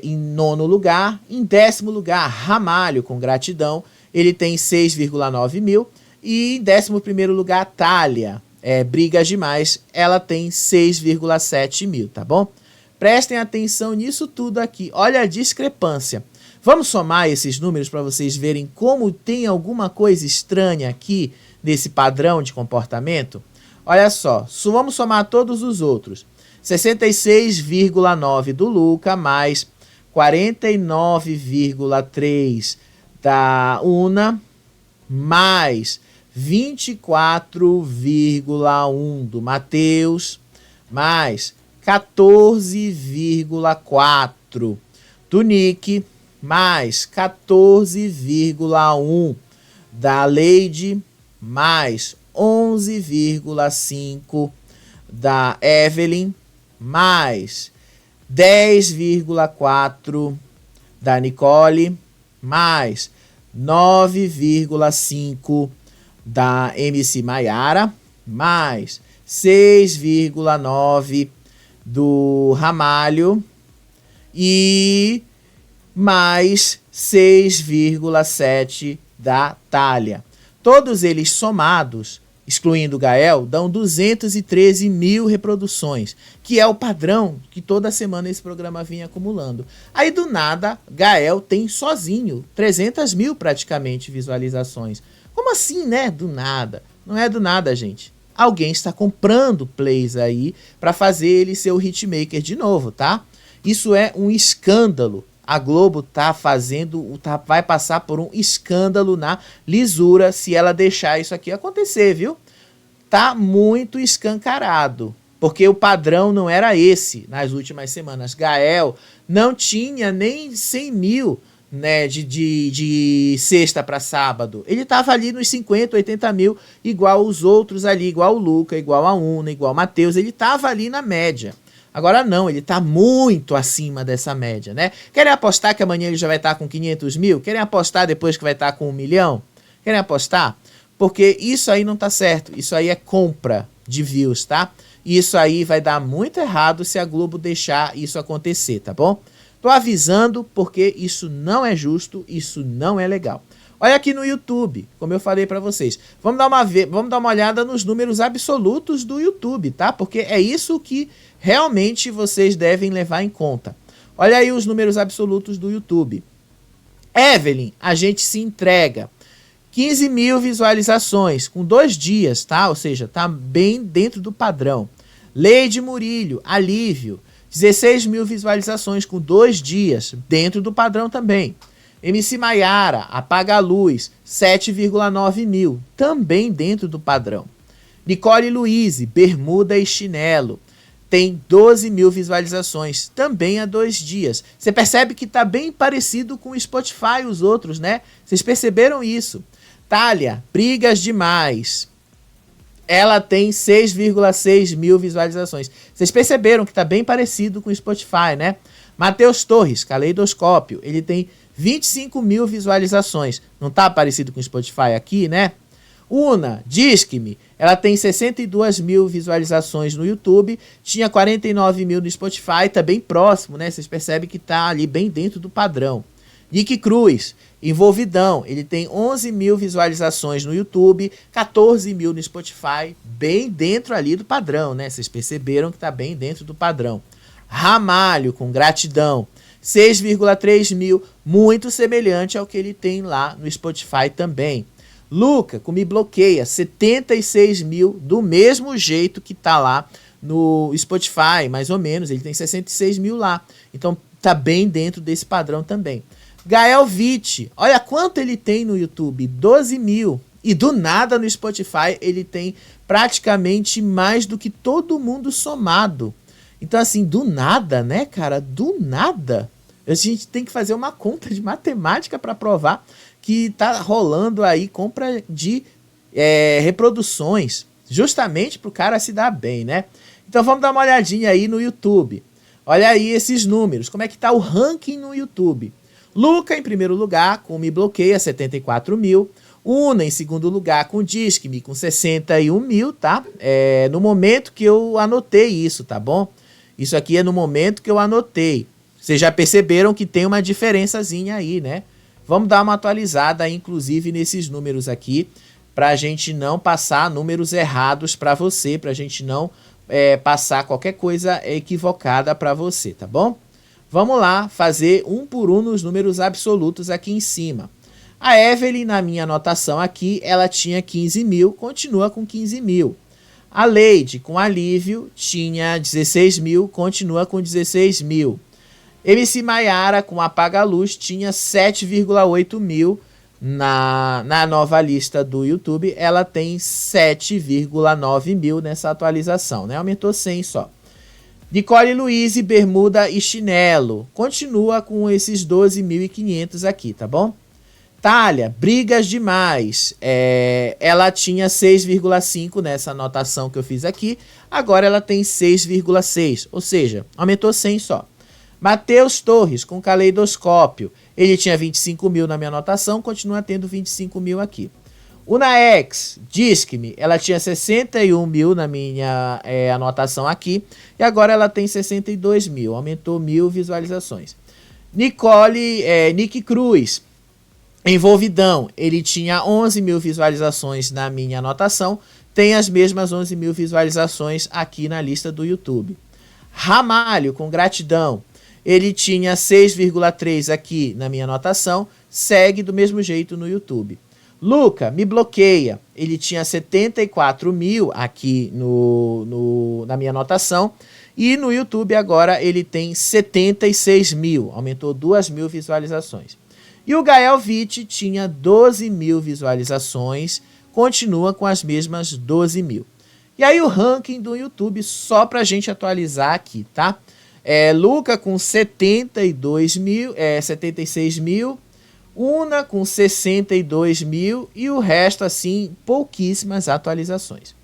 em nono lugar. Em décimo lugar, Ramalho com Gratidão, ele tem 6,9 mil. E em 11º lugar, Thalia, Brigas Demais, ela tem 6,7 mil, tá bom? Prestem atenção nisso tudo aqui, olha a discrepância. Vamos somar esses números para vocês verem como tem alguma coisa estranha aqui nesse padrão de comportamento? Olha só, vamos somar todos os outros. 66,9 do Luca, mais 49,3 da Una, mais 24,1 do Matheus, mais 14,4 do Nick, mais 14,1 da Leide, mais 11,5 da Evelyn, mais 10,4 da Nicole, mais 9,5 da MC Maiara, mais 6,9 do Ramalho e mais 6,7 da Thalia. Todos eles somados, excluindo o Gael, dão 213 mil reproduções, que é o padrão que toda semana esse programa vinha acumulando. Aí do nada, Gael tem sozinho 300 mil praticamente visualizações. Como assim, né? Do nada. Não é do nada, gente. Alguém está comprando plays aí para fazer ele ser o hitmaker de novo, tá? Isso é um escândalo. A Globo vai passar por um escândalo na lisura se ela deixar isso aqui acontecer, viu? Tá muito escancarado, porque o padrão não era esse nas últimas semanas. Gael não tinha nem 100 mil, né, de sexta para sábado. Ele estava ali nos 50, 80 mil, igual os outros ali, igual o Luca, igual a Una, igual o Matheus. Ele estava ali na média. Agora não, ele está muito acima dessa média, né? Querem apostar que amanhã ele já vai estar com 500 mil? Querem apostar depois que vai estar com 1 milhão? Querem apostar? Porque isso aí não tá certo. Isso aí é compra de views, tá? E isso aí vai dar muito errado se a Globo deixar isso acontecer, tá bom? Tô avisando porque isso não é justo, isso não é legal. Olha aqui no YouTube, como eu falei para vocês. Vamos dar uma olhada nos números absolutos do YouTube, tá? Porque é isso que realmente vocês devem levar em conta. Olha aí os números absolutos do YouTube. Evelyn, a gente se entrega. 15 mil visualizações com 2 dias, tá? Ou seja, tá bem dentro do padrão. Leide Murilho, Alívio, 16 mil visualizações com 2 dias, dentro do padrão também. MC Maiara, Apaga a Luz, 7,9 mil, também dentro do padrão. Nicole Luiz, Bermuda e Chinelo, tem 12 mil visualizações, também há 2 dias. Você percebe que tá bem parecido com o Spotify, os outros, né? Vocês perceberam isso? Thalia, Brigas Demais, ela tem 6,6 mil visualizações. Vocês perceberam que tá bem parecido com o Spotify, né? Matheus Torres, Caleidoscópio, ele tem 25 mil visualizações. Não tá parecido com o Spotify aqui, né? Una, Disque-me, ela tem 62 mil visualizações no YouTube, tinha 49 mil no Spotify, tá bem próximo, né? Vocês percebem que tá ali bem dentro do padrão. Nick Cruz, Envolvidão, ele tem 11 mil visualizações no YouTube, 14 mil no Spotify, bem dentro ali do padrão, né? Vocês perceberam que tá bem dentro do padrão. Ramalho, com Gratidão, 6,3 mil, muito semelhante ao que ele tem lá no Spotify também. Luca, com Me Bloqueia, 76 mil, do mesmo jeito que tá lá no Spotify, mais ou menos, ele tem 66 mil lá. Então tá bem dentro desse padrão também. Gael Vitti, olha quanto ele tem no YouTube, 12 mil. E do nada no Spotify ele tem praticamente mais do que todo mundo somado. Então assim, do nada, né, cara? Do nada. A gente tem que fazer uma conta de matemática para provar que tá rolando aí compra de reproduções, justamente para o cara se dar bem, né? Então vamos dar uma olhadinha aí no YouTube. Olha aí esses números, como é que tá o ranking no YouTube. Luca em primeiro lugar, com Me Bloqueia, 74 mil. Una em segundo lugar, com Disque-me, com 61 mil, tá? No momento que eu anotei isso, tá bom? Isso aqui é no momento que eu anotei. Vocês já perceberam que tem uma diferençazinha aí, né? Vamos dar uma atualizada, inclusive, nesses números aqui, para a gente não passar números errados para você, para a gente não passar qualquer coisa equivocada para você, tá bom? Vamos lá fazer um por um nos números absolutos aqui em cima. A Evelyn, na minha anotação aqui, ela tinha 15 mil, continua com 15 mil. A Leide, com Alívio, tinha 16 mil, continua com 16 mil. MC Maiara, com Apaga a Luz, tinha 7,8 mil na nova lista do YouTube. Ela tem 7,9 mil nessa atualização, né? Aumentou 100 só. Nicole Luiz, Bermuda e Chinelo. Continua com esses 12.500 aqui, tá bom? Thalia, Brigas Demais. Ela tinha 6,5 nessa anotação que eu fiz aqui. Agora ela tem 6,6. Ou seja, aumentou 100 só. Matheus Torres, com Caleidoscópio. Ele tinha 25 mil na minha anotação, continua tendo 25 mil aqui. Unaex, Disque-me, ela tinha 61 mil na minha anotação aqui. E agora ela tem 62 mil, aumentou 1.000 visualizações. Nick Cruz, Envolvidão, ele tinha 11 mil visualizações na minha anotação. Tem as mesmas 11 mil visualizações aqui na lista do YouTube. Ramalho, com Gratidão. Ele tinha 6,3 aqui na minha anotação, segue do mesmo jeito no YouTube. Luca, Me Bloqueia, ele tinha 74 mil aqui na minha anotação, E no YouTube agora ele tem 76 mil, aumentou 2 mil visualizações. E o Gael Vitti tinha 12 mil visualizações, continua com as mesmas 12 mil. E aí o ranking do YouTube, só pra gente atualizar aqui, tá? Luca com 76 mil, Una com 62 mil e o resto, assim, pouquíssimas atualizações.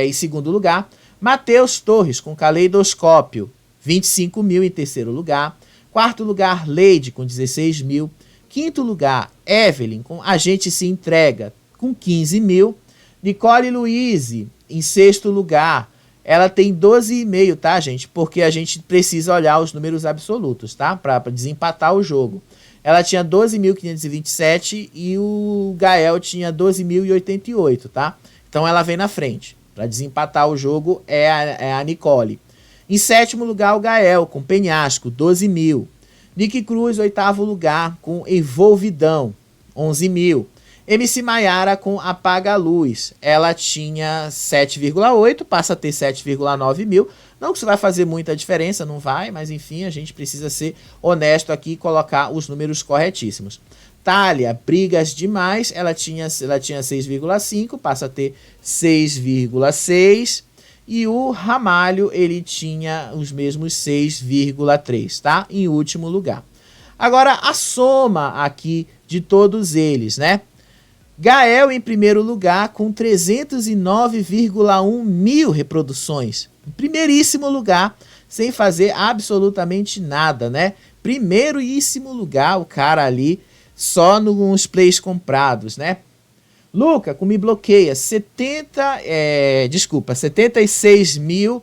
Em segundo lugar, Matheus Torres com Caleidoscópio, 25 mil em terceiro lugar. Quarto lugar, Leide com 16 mil. Quinto lugar, Evelyn com A Gente Se Entrega, com 15 mil. Nicole Luiz, em sexto lugar, ela tem 12,5, tá, gente? Porque a gente precisa olhar os números absolutos, tá? Para desempatar o jogo. Ela tinha 12.527 e o Gael tinha 12.088, tá? Então ela vem na frente. Para desempatar o jogo é a Nicole. Em sétimo lugar, o Gael, com Penhasco, 12 mil. Nick Cruz, oitavo lugar, com Envolvidão, 11 mil. MC Maiara com Apaga a Luz. Ela tinha 7,8, passa a ter 7,9 mil. Não que isso vai fazer muita diferença, não vai, mas enfim, a gente precisa ser honesto aqui e colocar os números corretíssimos. Thalia, Brigas Demais, ela tinha 6,5, passa a ter 6,6. E o Ramalho, ele tinha os mesmos 6,3, tá? Em último lugar. Agora, a soma aqui de todos eles, né? Gael em primeiro lugar com 309,1 mil reproduções. Em primeiríssimo lugar, sem fazer absolutamente nada, né? Primeiríssimo lugar, o cara ali, só nos plays comprados, né? Luca, com Me Bloqueia, 76 mil,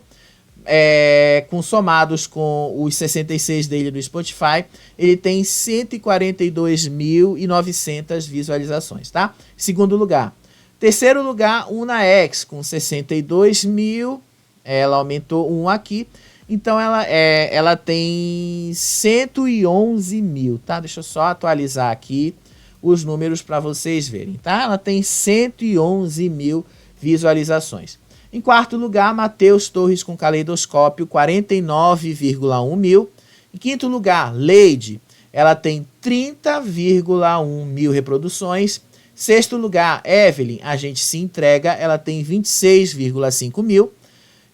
somados com os 66 dele no Spotify, ele tem 142.900 visualizações, tá? Segundo lugar. Terceiro lugar, Una X, com 62 mil, ela aumentou um aqui, então ela tem 111 mil, tá? Deixa eu só atualizar aqui os números para vocês verem, tá? Ela tem 111 mil visualizações. Em quarto lugar, Matheus Torres com Caleidoscópio, 49,1 mil. Em quinto lugar, Leide, ela tem 30,1 mil reproduções. Sexto lugar, Evelyn, A Gente Se Entrega, ela tem 26,5 mil.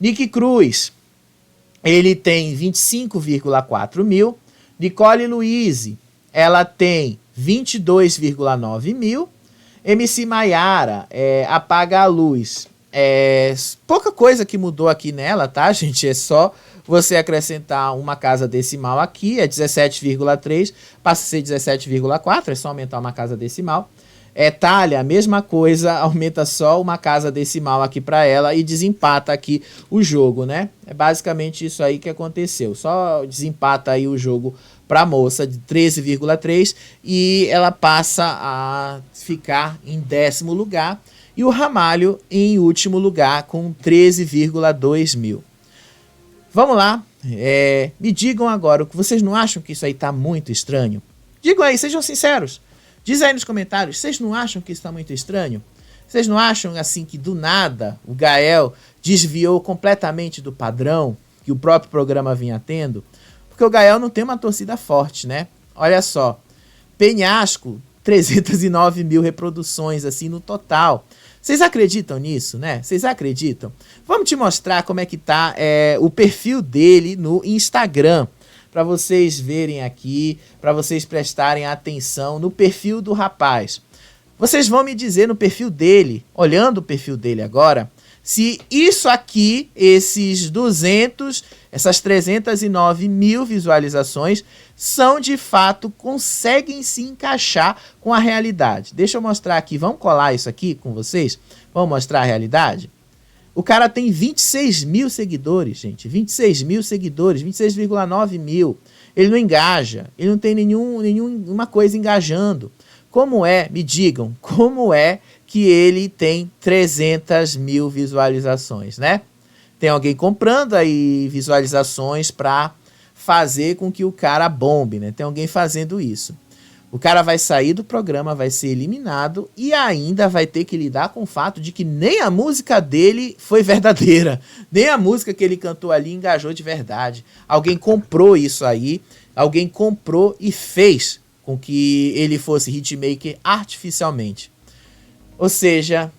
Nick Cruz, ele tem 25,4 mil. Nicole Luiz, ela tem 22,9 mil. MC Maiara, Apaga a Luz. Pouca coisa que mudou aqui nela, tá, gente? É só você acrescentar uma casa decimal aqui, 17,3, passa a ser 17,4, é só aumentar uma casa decimal. Thalia, a mesma coisa, aumenta só uma casa decimal aqui para ela e desempata aqui o jogo, né? É basicamente isso aí que aconteceu, só desempata aí o jogo para a moça de 13,3 e ela passa a ficar em 10º lugar. E o Ramalho em último lugar com 13,2 mil. Vamos lá, me digam agora, vocês não acham que isso aí tá muito estranho? Digam aí, sejam sinceros. Diz aí nos comentários, vocês não acham que isso tá muito estranho? Vocês não acham assim que do nada o Gael desviou completamente do padrão que o próprio programa vinha tendo? Porque o Gael não tem uma torcida forte, né? Olha só, Penhasco, 309 mil reproduções assim no total. Vocês acreditam nisso, né? Vocês acreditam? Vamos te mostrar como é que tá o perfil dele no Instagram, para vocês verem aqui, para vocês prestarem atenção no perfil do rapaz. Vocês vão me dizer no perfil dele, olhando o perfil dele agora, se isso aqui, essas 309 mil visualizações, são de fato, conseguem se encaixar com a realidade. Deixa eu mostrar aqui, vamos colar isso aqui com vocês? Vamos mostrar a realidade? O cara tem 26 mil seguidores, gente, 26 mil seguidores, 26,9 mil. Ele não engaja, ele não tem nenhuma coisa engajando. Como é, me digam, como é que ele tem 300 mil visualizações, né? Tem alguém comprando aí visualizações para fazer com que o cara bombe, né? Tem alguém fazendo isso. O cara vai sair do programa, vai ser eliminado e ainda vai ter que lidar com o fato de que nem a música dele foi verdadeira. Nem a música que ele cantou ali engajou de verdade. Alguém comprou isso aí, alguém comprou e fez com que ele fosse hitmaker artificialmente. Ou seja,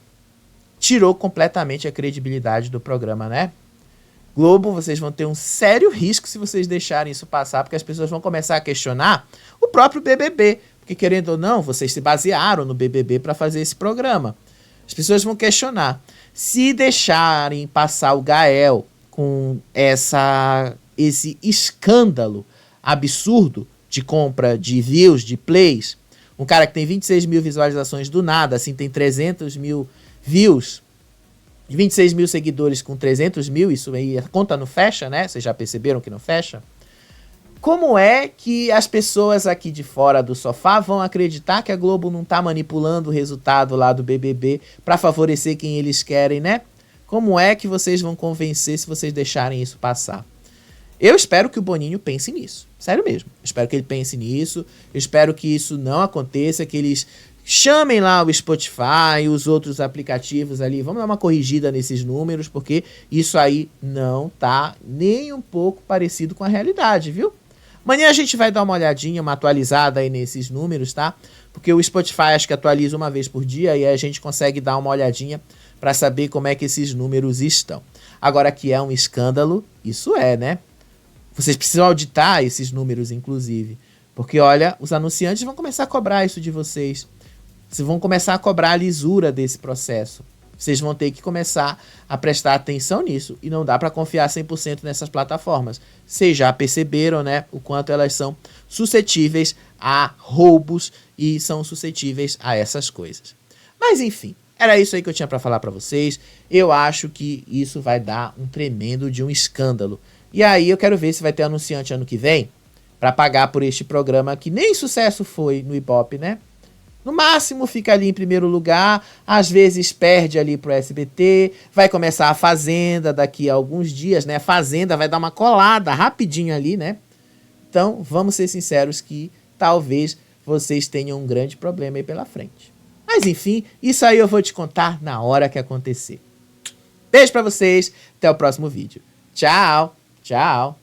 tirou completamente a credibilidade do programa, né? Globo, vocês vão ter um sério risco se vocês deixarem isso passar, porque as pessoas vão começar a questionar o próprio BBB, porque querendo ou não, vocês se basearam no BBB para fazer esse programa. As pessoas vão questionar. Se deixarem passar o Gael com esse escândalo absurdo de compra de views, de plays, um cara que tem 26 mil visualizações do nada, assim, tem 300 mil views, 26 mil seguidores com 300 mil, isso aí, a conta não fecha, né? Vocês já perceberam que não fecha? Como é que as pessoas aqui de fora do sofá vão acreditar que a Globo não tá manipulando o resultado lá do BBB para favorecer quem eles querem, né? Como é que vocês vão convencer se vocês deixarem isso passar? Eu espero que o Boninho pense nisso. Sério mesmo. Eu espero que ele pense nisso. Eu espero que isso não aconteça, que eles chamem lá o Spotify, os outros aplicativos ali. Vamos dar uma corrigida nesses números, porque isso aí não tá nem um pouco parecido com a realidade, viu? Amanhã a gente vai dar uma olhadinha, uma atualizada aí nesses números, tá? Porque o Spotify acho que atualiza uma vez por dia e aí a gente consegue dar uma olhadinha para saber como é que esses números estão. Agora que é um escândalo, isso é, né? Vocês precisam auditar esses números, inclusive. Porque, olha, os anunciantes vão começar a cobrar isso de vocês. Vocês vão começar a cobrar a lisura desse processo. Vocês vão ter que começar a prestar atenção nisso. E não dá para confiar 100% nessas plataformas. Vocês já perceberam, né, o quanto elas são suscetíveis a roubos e são suscetíveis a essas coisas. Mas, enfim, era isso aí que eu tinha para falar para vocês. Eu acho que isso vai dar um tremendo de um escândalo. E aí eu quero ver se vai ter anunciante ano que vem para pagar por este programa que nem sucesso foi no Ibope, né? No máximo fica ali em primeiro lugar, às vezes perde ali pro SBT, vai começar a Fazenda daqui a alguns dias, né? A Fazenda vai dar uma colada rapidinho ali, né? Então, vamos ser sinceros que talvez vocês tenham um grande problema aí pela frente. Mas enfim, isso aí eu vou te contar na hora que acontecer. Beijo pra vocês, até o próximo vídeo. Tchau, tchau.